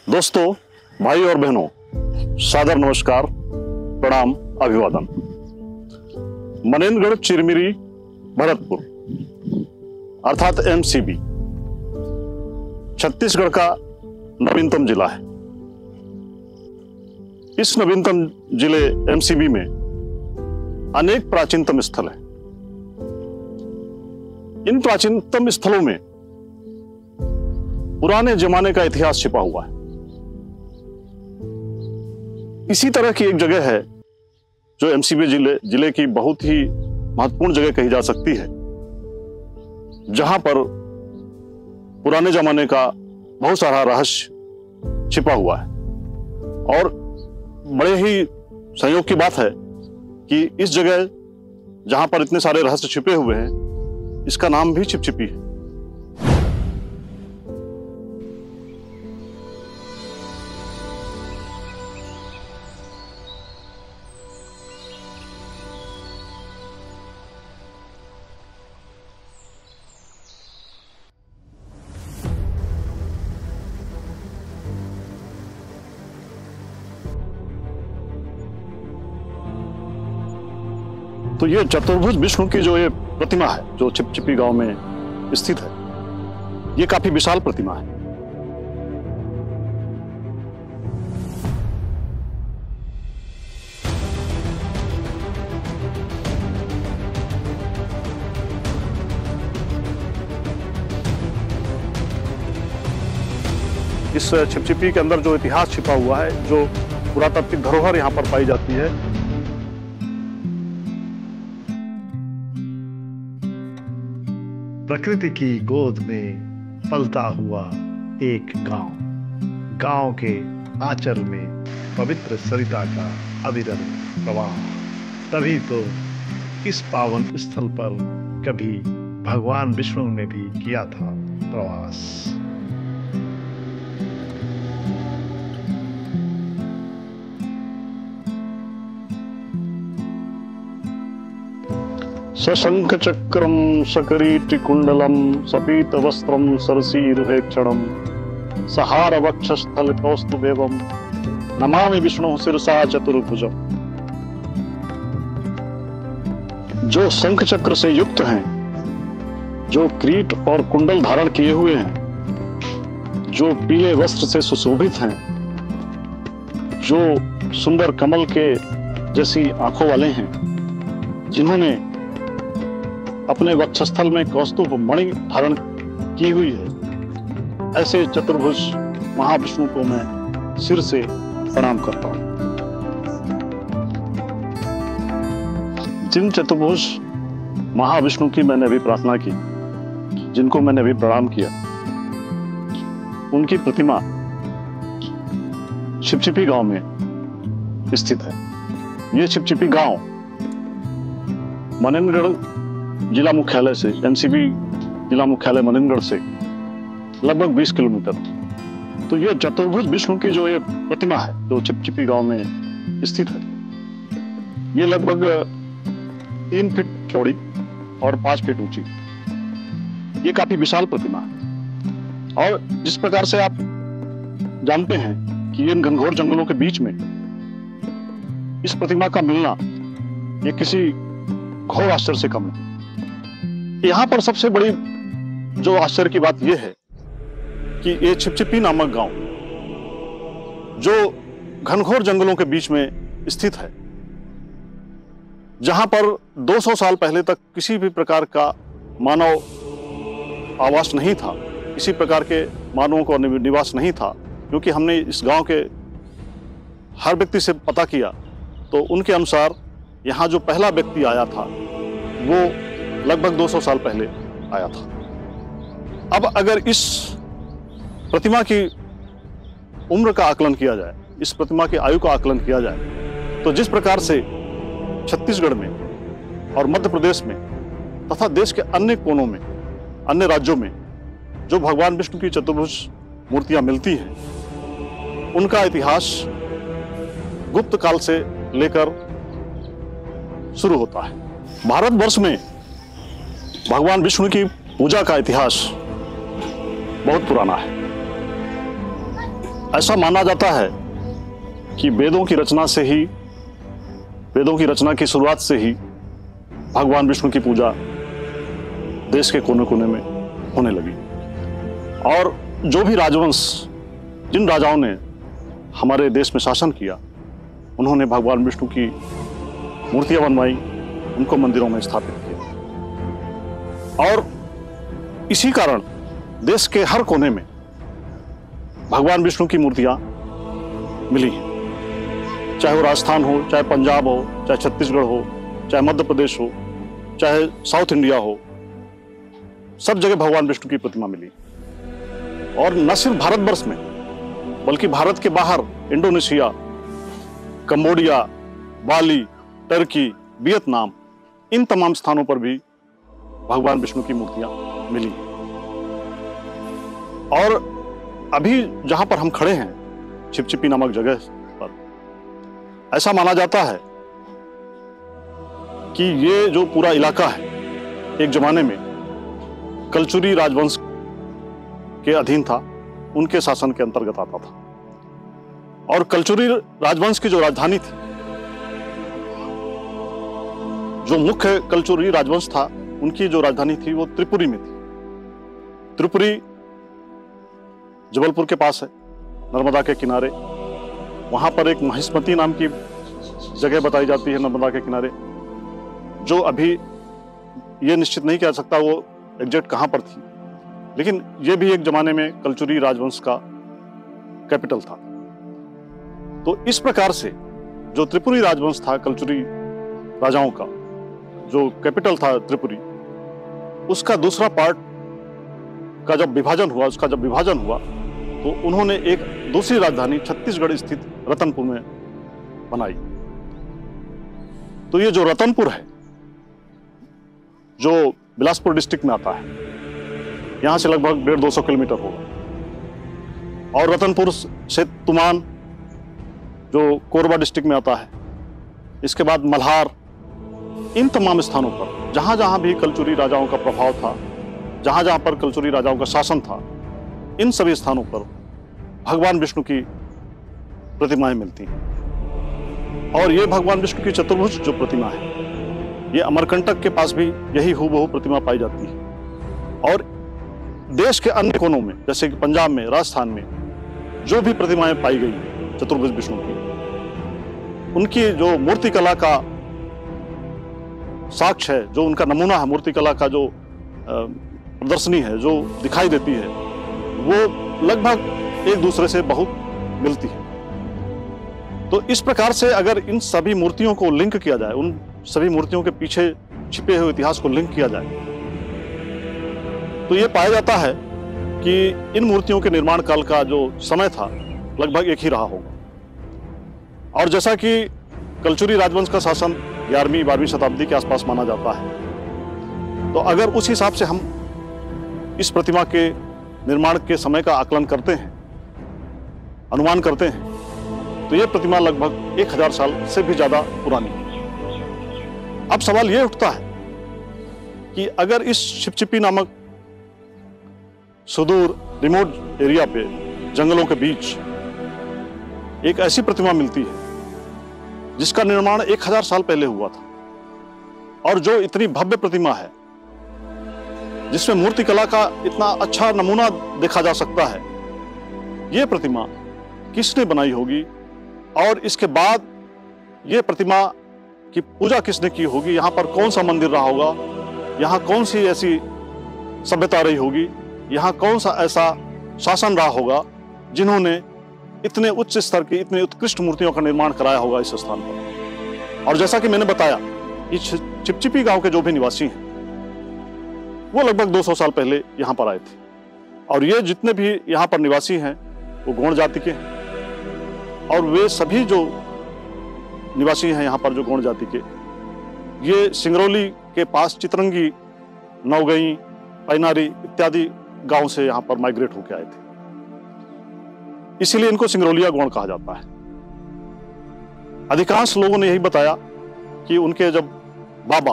दोस्तों, भाई और बहनों, सादर नमस्कार, प्रणाम, अभिवादन। मनेन्द्रगढ़ चिरमिरी भरतपुर अर्थात एमसीबी छत्तीसगढ़ का नवीनतम जिला है। इस नवीनतम जिले एमसीबी में अनेक प्राचीनतम स्थल हैं। इन प्राचीनतम स्थलों में पुराने जमाने का इतिहास छिपा हुआ है। इसी तरह की एक जगह है जो एमसीबी जिले की बहुत ही महत्वपूर्ण जगह कही जा सकती है, जहां पर पुराने जमाने का बहुत सारा रहस्य छिपा हुआ है। और बड़े ही संयोग की बात है कि इस जगह जहां पर इतने सारे रहस्य छिपे हुए हैं, इसका नाम भी छिपछिपी है। तो ये चतुर्भुज विष्णु की जो ये प्रतिमा है, जो छिपछिपी गांव में स्थित है, ये काफी विशाल प्रतिमा है। इस छिपछिपी के अंदर जो इतिहास छिपा हुआ है, जो पुरातात्विक धरोहर यहाँ पर पाई जाती है, प्रकृति की गोद में पलता हुआ एक गांव के आंचल में पवित्र सरिता का अविरल प्रवाह। तभी तो इस पावन स्थल पर कभी भगवान विष्णु ने भी किया था प्रवास। सशंख चक्रम सकरीटि कुंडलम सपीत वस्त्रम सरसीरुहेक्षणम सहार वक्षस्थल कौस्तुभेवम नमामि विष्णु शिरसा चतुर्भुजम। जो शंख चक्र से युक्त हैं, जो किरीट और कुंडल धारण किए हुए हैं, जो पीले वस्त्र से सुशोभित हैं, जो सुंदर कमल के जैसी आंखों वाले हैं, जिन्होंने अपने वक्षस्थल में कौस्तुभ मणि धारण की हुई है, ऐसे चतुर्भुज महाविष्णु को मैं सिर से प्रणाम करता हूं। जिन चतुर्भुज महाविष्णु की मैंने अभी प्रार्थना की, जिनको मैंने अभी प्रणाम किया, उनकी प्रतिमा छिपछिपी गांव में स्थित है। यह छिपछिपी गांव मनेन्द्रगढ़ जिला मुख्यालय से, एमसीबी जिला मुख्यालय मनेन्द्रगढ़ से लगभग 20 किलोमीटर। तो ये चतुर्भुज विष्णु की जो ये प्रतिमा है, जो छिपछिपी गांव में स्थित है, ये लगभग 3 फीट चौड़ी और 5 फीट ऊंची। ये काफी विशाल प्रतिमा है। और जिस प्रकार से आप जानते हैं कि इन घनघोर जंगलों के बीच में इस प्रतिमा का मिलना ये किसी घोर आश्चर्य से कम नहीं। यहां पर सबसे बड़ी जो आश्चर्य की बात यह है कि ये छिपछिपी नामक गांव, जो घनघोर जंगलों के बीच में स्थित है, जहां पर 200 साल पहले तक किसी भी प्रकार का मानव आवास नहीं था, किसी प्रकार के मानवों को निवास नहीं था। क्योंकि हमने इस गांव के हर व्यक्ति से पता किया तो उनके अनुसार यहाँ जो पहला व्यक्ति आया था वो लगभग 200 साल पहले आया था। अब अगर इस प्रतिमा की उम्र का आकलन किया जाए, इस प्रतिमा की आयु का आकलन किया जाए, तो जिस प्रकार से छत्तीसगढ़ में और मध्य प्रदेश में तथा देश के अन्य कोनों में, अन्य राज्यों में जो भगवान विष्णु की चतुर्भुज मूर्तियां मिलती हैं, उनका इतिहास गुप्त काल से लेकर शुरू होता है। भारतवर्ष में भगवान विष्णु की पूजा का इतिहास बहुत पुराना है। ऐसा माना जाता है कि वेदों की रचना की शुरुआत से ही भगवान विष्णु की पूजा देश के कोने कोने में होने लगी। और जो भी राजवंश, जिन राजाओं ने हमारे देश में शासन किया, उन्होंने भगवान विष्णु की मूर्तियां बनवाई, उनको मंदिरों में स्थापित किया। और इसी कारण देश के हर कोने में भगवान विष्णु की मूर्तियां मिली हैं। चाहे वो राजस्थान हो, चाहे पंजाब हो, चाहे छत्तीसगढ़ हो, चाहे मध्य प्रदेश हो, चाहे साउथ इंडिया हो, सब जगह भगवान विष्णु की प्रतिमा मिली। और न सिर्फ भारतवर्ष में, बल्कि भारत के बाहर इंडोनेशिया, कंबोडिया, बाली, टर्की, वियतनाम, इन तमाम स्थानों पर भी भगवान विष्णु की मूर्तियां मिली। और अभी जहां पर हम खड़े हैं, छिपछिपी नामक जगह पर, ऐसा माना जाता है कि ये जो पूरा इलाका है एक जमाने में कलचुरी राजवंश के अधीन था, उनके शासन के अंतर्गत आता था। और कलचुरी राजवंश की जो राजधानी थी, जो मुख्य कलचुरी राजवंश था, उनकी जो राजधानी थी वो त्रिपुरी में थी। त्रिपुरी जबलपुर के पास है, नर्मदा के किनारे। वहां पर एक महिष्मती नाम की जगह बताई जाती है नर्मदा के किनारे, जो अभी ये निश्चित नहीं कह सकता वो एग्जैक्ट कहां पर थी, लेकिन ये भी एक जमाने में कलचुरी राजवंश का कैपिटल था। तो इस प्रकार से जो त्रिपुरी राजवंश था, कलचुरी राजाओं का जो कैपिटल था त्रिपुरी, उसका दूसरा पार्ट का जब विभाजन हुआ तो उन्होंने एक दूसरी राजधानी छत्तीसगढ़ स्थित रतनपुर में बनाई। तो ये जो रतनपुर है, जो बिलासपुर डिस्ट्रिक्ट में आता है, यहां से लगभग 150-200 किलोमीटर होगा। और रतनपुर से तुमान जो कोरबा डिस्ट्रिक्ट में आता है, इसके बाद मल्हार, इन तमाम स्थानों पर जहां जहां भी कलचुरी राजाओं का प्रभाव था, जहां जहां पर कलचुरी राजाओं का शासन था, इन सभी स्थानों पर भगवान विष्णु की प्रतिमाएं मिलती हैं। और ये भगवान विष्णु की चतुर्भुज जो प्रतिमा है, ये अमरकंटक के पास भी यही हूबहू प्रतिमा पाई जाती है। और देश के अन्य कोनों में, जैसे कि पंजाब में, राजस्थान में, जो भी प्रतिमाएं पाई गई हैं चतुर्भुज विष्णु की, उनकी जो मूर्तिकला का साक्ष्य है, जो उनका नमूना है, मूर्तिकला का जो प्रदर्शनी है, जो दिखाई देती है, वो लगभग एक दूसरे से बहुत मिलती है। तो इस प्रकार से अगर इन सभी मूर्तियों को लिंक किया जाए, उन सभी मूर्तियों के पीछे छिपे हुए इतिहास को लिंक किया जाए, तो ये पाया जाता है कि इन मूर्तियों के निर्माण काल का जो समय था लगभग एक ही रहा होगा। और जैसा कि कलचुरी राजवंश का शासन 11वीं-12वीं शताब्दी के आसपास माना जाता है, तो अगर उस हिसाब से हम इस प्रतिमा के निर्माण के समय का आकलन करते हैं, अनुमान करते हैं, तो ये प्रतिमा लगभग 1000 साल से भी ज्यादा पुरानी है। अब सवाल ये उठता है कि अगर इस छिपछिपी नामक सुदूर रिमोट एरिया पे, जंगलों के बीच एक ऐसी प्रतिमा मिलती है जिसका निर्माण 1000 साल पहले हुआ था, और जो इतनी भव्य प्रतिमा है, जिसमें मूर्तिकला का इतना अच्छा नमूना देखा जा सकता है, यह प्रतिमा किसने बनाई होगी, और इसके बाद यह प्रतिमा की पूजा किसने की होगी, यहाँ पर कौन सा मंदिर रहा होगा, यहाँ कौन सी ऐसी सभ्यता रही होगी, यहाँ कौन सा ऐसा शासन रहा होगा जिन्होंने इतने उच्च स्तर की, इतनी उत्कृष्ट मूर्तियों का निर्माण कराया होगा इस स्थान पर। और जैसा कि मैंने बताया, ये छिपछिपी गांव के जो भी निवासी हैं, वो लगभग 200 साल पहले यहाँ पर आए थे। और ये जितने भी यहाँ पर निवासी हैं वो गोंड जाति के हैं, और वे सभी जो निवासी हैं यहाँ पर जो गोंड जाति के, ये सिंगरौली के पास चितरंगी, नवगई, पैनारी इत्यादि गांव से यहाँ पर माइग्रेट होकर आए थे, इसीलिए इनको सिंगरौलिया गोंड कहा जाता है। अधिकांश लोगों ने यही बताया कि उनके जब बाबा,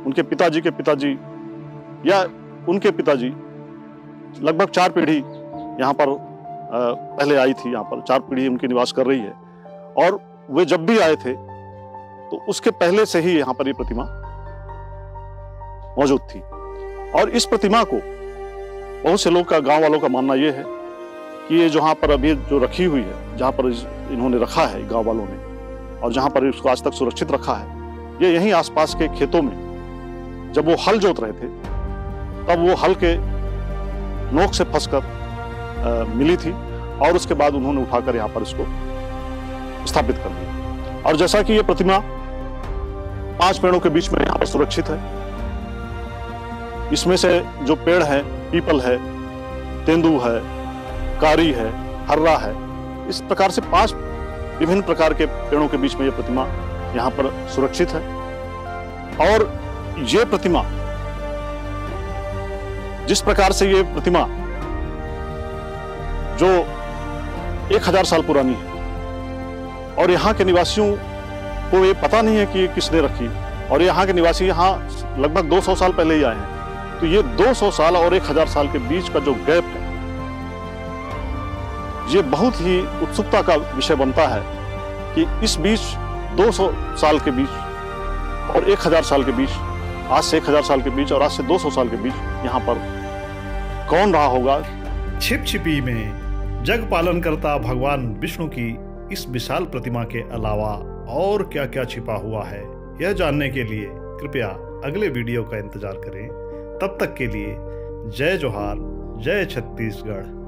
उनके पिताजी के पिताजी या उनके पिताजी लगभग 4 पीढ़ी यहाँ पर पहले आई थी यहाँ पर, 4 पीढ़ी उनकी निवास कर रही है। और वे जब भी आए थे तो उसके पहले से ही यहाँ पर ये प्रतिमा मौजूद थी। और इस प्रतिमा को बहुत से लोग का, गांव वालों का मानना यह है कि ये जहाँ पर अभी जो रखी हुई है, जहाँ पर इन्होंने रखा है गांव वालों ने, और जहाँ पर इसको आज तक सुरक्षित रखा है, ये यहीं आसपास के खेतों में जब वो हल जोत रहे थे तब वो हल के नोक से फंसकर मिली थी, और उसके बाद उन्होंने उठाकर यहाँ पर इसको स्थापित कर दिया। और जैसा कि ये प्रतिमा 5 पेड़ों के बीच में यहाँ पर सुरक्षित है, इसमें से जो पेड़ है, पीपल है, तेंदू है, कारी है, हर्रा है, इस प्रकार से 5 विभिन्न प्रकार के पेड़ों के बीच में ये प्रतिमा यहाँ पर सुरक्षित है। और ये प्रतिमा, जिस प्रकार से ये प्रतिमा जो 1000 साल पुरानी है, और यहाँ के निवासियों को ये पता नहीं है कि ये किसने रखी, और यहाँ के निवासी यहाँ लगभग 200 साल पहले ही आए हैं, तो ये 200 साल और 1000 साल के बीच का जो गैप है, ये बहुत ही उत्सुकता का विषय बनता है कि इस बीच 200 साल के बीच और 1000 साल के बीच, आज से 1000 साल के बीच और आज से 200 साल के बीच यहाँ पर कौन रहा होगा। छिपछिपी में जग पालन करता भगवान विष्णु की इस विशाल प्रतिमा के अलावा और क्या क्या छिपा हुआ है, यह जानने के लिए कृपया अगले वीडियो का इंतजार करें। तब तक के लिए जय जोहार, जय छत्तीसगढ़।